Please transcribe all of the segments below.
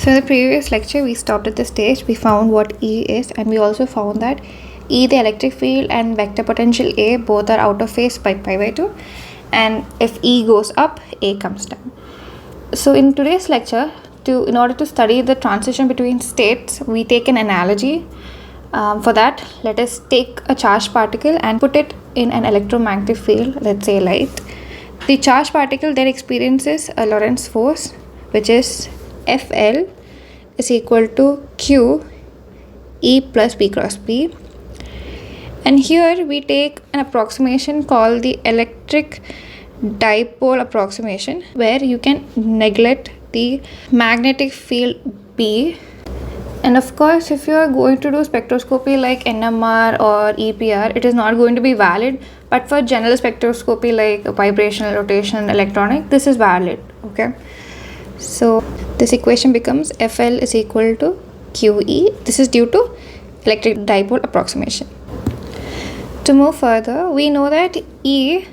So in the previous lecture, we stopped at the stage, we found what E is, and we also found that E, the electric field, and vector potential A both are out of phase by pi by 2, and if E goes up, A comes down. So in today's lecture, in order to study the transition between states, we take an analogy. For that, let us take a charged particle and put it in an electromagnetic field, let's say light. The charged particle then experiences a Lorentz force, which is Fl is equal to Q E plus B cross B. And here we take an approximation called the electric dipole approximation, where you can neglect the magnetic field B. And of course, if you are going to do spectroscopy like NMR or EPR, it is not going to be valid. But for general spectroscopy like vibrational, rotational, electronic, this is valid. Okay. So this equation becomes Fl is equal to QE. This is due to electric dipole approximation. To move further, we know that E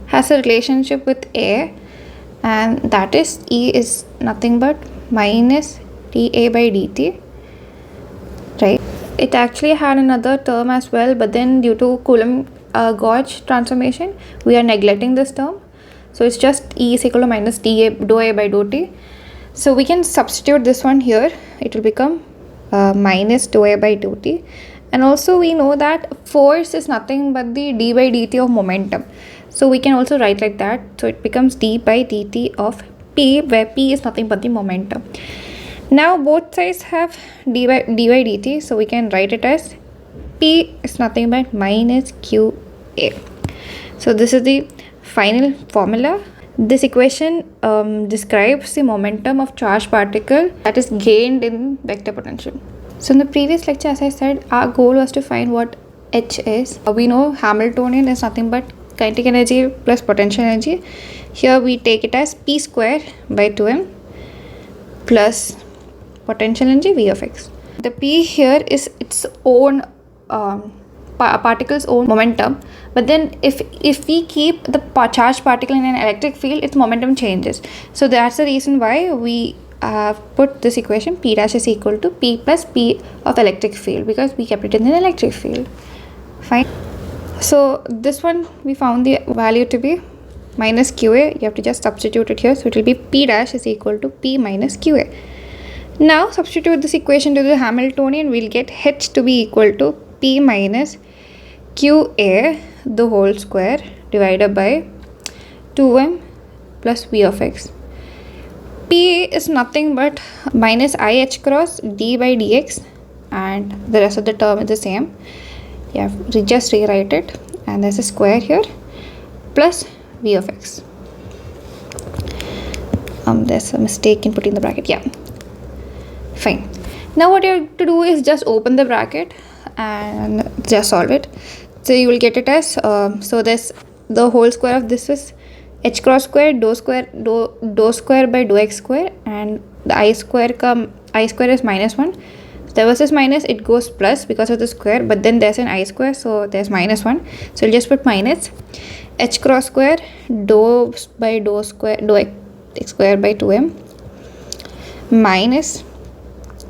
has a relationship with A, and that is E is nothing but minus dA by dt. Right? It actually had another term as well, but then due to Coulomb-Gauge transformation, we are neglecting this term. So it's just E is equal to minus dA by dt. So we can substitute this one here. It will become minus dA by dt. And also we know that force is nothing but the d by dt of momentum. So we can also write like that. So it becomes d by dt of P, where P is nothing but the momentum. Now both sides have d by dt, so we can write it as P is nothing but minus QA. So this is the final formula. This equation describes the momentum of charged particle that is gained in vector potential. So in the previous lecture, as I said, our goal was to find what H is. We know Hamiltonian is nothing but kinetic energy plus potential energy. Here we take it as P square by 2m plus potential energy V of x. The P here is its own particle's own momentum, but then if we keep the charged particle in an electric field, its momentum changes. So that's the reason why we put this equation P dash is equal to P plus P of electric field, because we kept it in an electric field. Fine. So this one we found the value to be minus QA. You have to just substitute it here. So it will be P dash is equal to P minus QA. Now substitute this equation to the Hamiltonian. We'll get H to be equal to P minus QA the whole square divided by 2m plus V of x. P is nothing but minus IH cross d by dx, and the rest of the term is the same. Yeah, just rewrite it, and there's a square here plus V of x. There's a mistake in putting the bracket. Yeah, fine. Now what you have to do is just open the bracket and just solve it. So you will get it as so this the whole square of this is h cross square dou square by dou x square, and the I square is minus 1. So there was this minus, it goes plus because of the square, but then there's an I square, so there's minus 1. So we'll just put minus h cross square dou by dou x square by 2m minus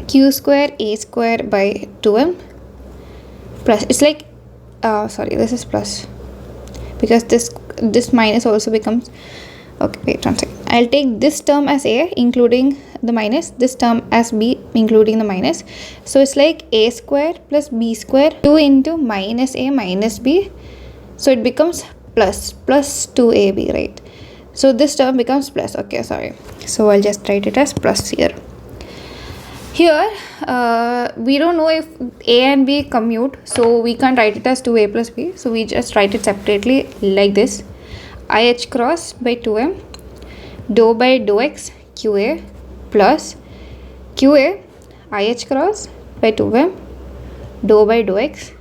q square a square by 2m plus, it's like sorry, this is plus because this minus also becomes, okay, wait 1 second. I'll take this term as a including the minus, this term as b including the minus. So it's like a square plus b square 2 into minus a minus b, so it becomes plus 2ab, right? So this term becomes plus. Okay, sorry, so I'll just write it as plus here. Here we don't know if a and b commute, so we can't write it as 2a plus b, so we just write it separately like this: IH cross by 2m dou by dou x QA plus QA IH cross by 2m dou by dou x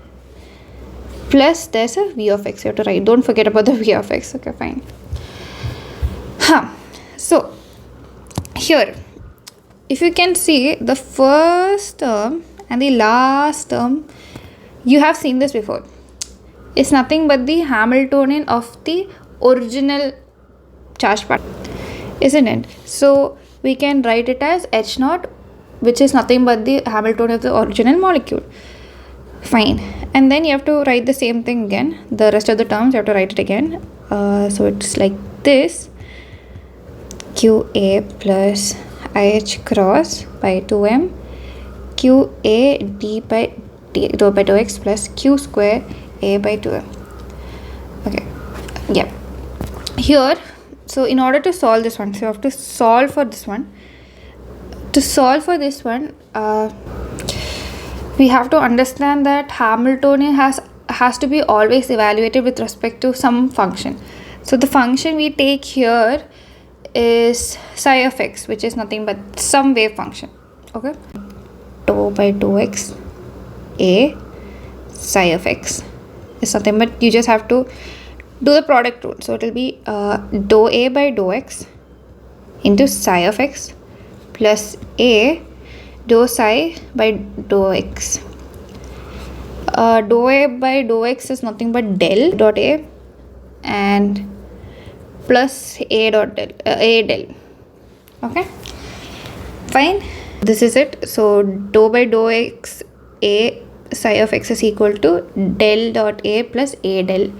plus there's a V of x. You have to write, don't forget about the V of x. Okay, fine. So here, if you can see the first term and the last term, you have seen this before. It's nothing but the Hamiltonian of the original charged particle, isn't it? So we can write it as H naught which is nothing but the Hamiltonian of the original molecule. Fine. And then you have to write the same thing again. The rest of the terms you have to write it again. So it's like this: QA plus IH cross by 2m QA d by dou by dou x plus Q square A by 2m. Okay. Yeah. Here, so in order to solve this one, so you have to solve for this one. To solve for this one, we have to understand that Hamiltonian has to be always evaluated with respect to some function. So the function we take here is psi of x, which is nothing but some wave function. Okay, dou by dou x A psi of x is nothing but, you just have to do the product rule. So it will be dou A by dou x into psi of x plus A dou psi by dou x. Dou A by dou x is nothing but del dot A and plus A dot del, A del. Okay, fine. This is it. So dou by dou x A psi of x is equal to del dot A plus A del.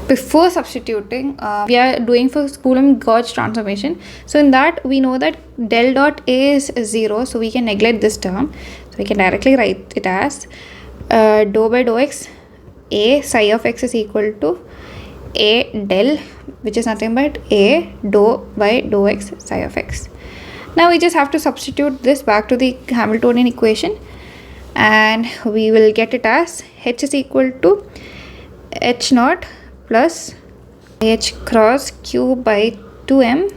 Before substituting, we are doing for Coulomb-Gauge transformation. So in that, we know that del dot A is 0, so we can neglect this term. So we can directly write it as dou by dou x A psi of x is equal to A del, which is nothing but A dou by dou x psi of x. Now we just have to substitute this back to the Hamiltonian equation, and we will get it as H is equal to H naught plus H cross Q by 2m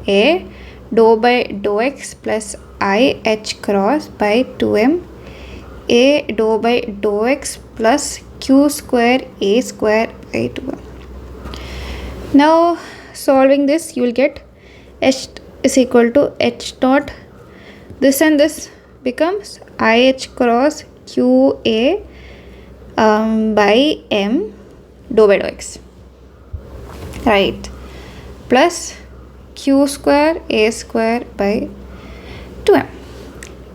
A dou by dou x plus I H cross by 2m A dou by dou x plus Q square A square by 2m. Now solving this, you will get H is equal to H naught. This and this becomes IH cross QA by m dou by dou x, right, plus Q square A square by 2m.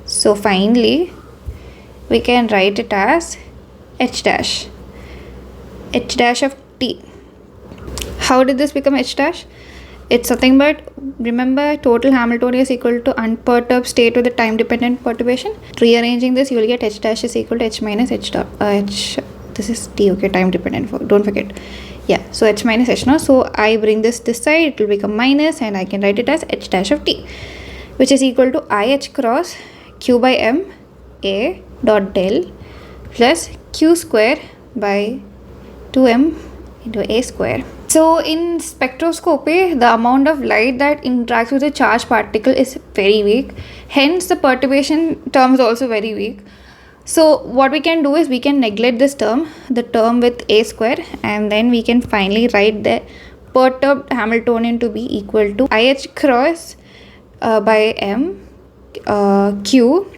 So finally we can write it as H dash of t. How did this become H dash? It's nothing but, remember, total Hamiltonian is equal to unperturbed state with the time dependent perturbation. Rearranging this, you will get H dash is equal to H minus H dot H. This is t, okay, time dependent, don't forget. Yeah, so H minus H naught. So I bring this side, it will become minus, and I can write it as H dash of t, which is equal to IH cross Q by m A dot del plus Q square by 2m into A square. So in spectroscopy, the amount of light that interacts with a charged particle is very weak. Hence, the perturbation term is also very weak. So what we can do is we can neglect this term, the term with A square, and then we can finally write the perturbed Hamiltonian to be equal to IH cross by m Q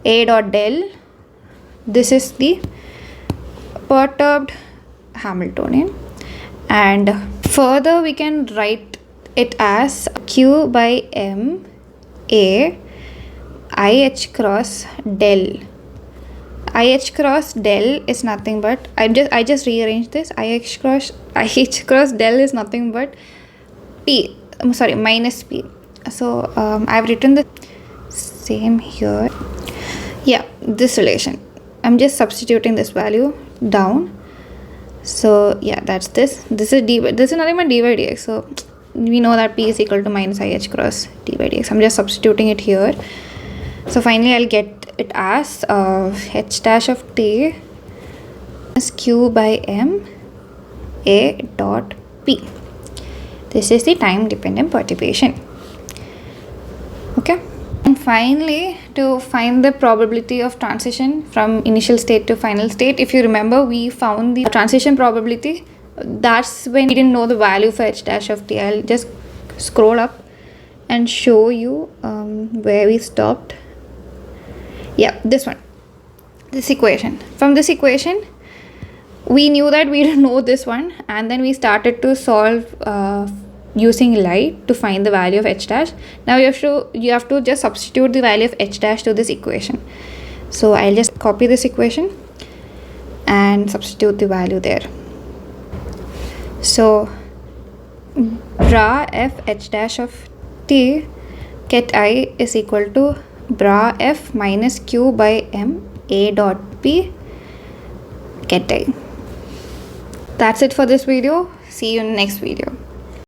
A dot del. This is the perturbed Hamiltonian. And further we can write it as Q by m A IH cross del. IH cross del is nothing but, I just rearranged this. IH cross del is nothing but P, minus P. So I've written the same here. Yeah, this relation. I'm just substituting this value down. So yeah, that's this. This is d. This is nothing but d by dx. So we know that p is equal to minus IH cross d by dx. I'm just substituting it here. So finally, I'll get it as H dash of t is Q by m A dot p. This is the time dependent perturbation. Okay. And finally, to find the probability of transition from initial state to final state, if you remember, we found the transition probability. That's when we didn't know the value for H dash of t. I'll just scroll up and show you where we stopped. Yeah, this one. This equation. From this equation, we knew that we didn't know this one, and then we started to solve using light to find the value of h dash. Now you have to just substitute the value of h dash to this equation. So I'll just copy this equation and substitute the value there. So bra f h dash of t ket I is equal to bra f minus q by m a dot p ket I. That's it for this video. See you in the next video.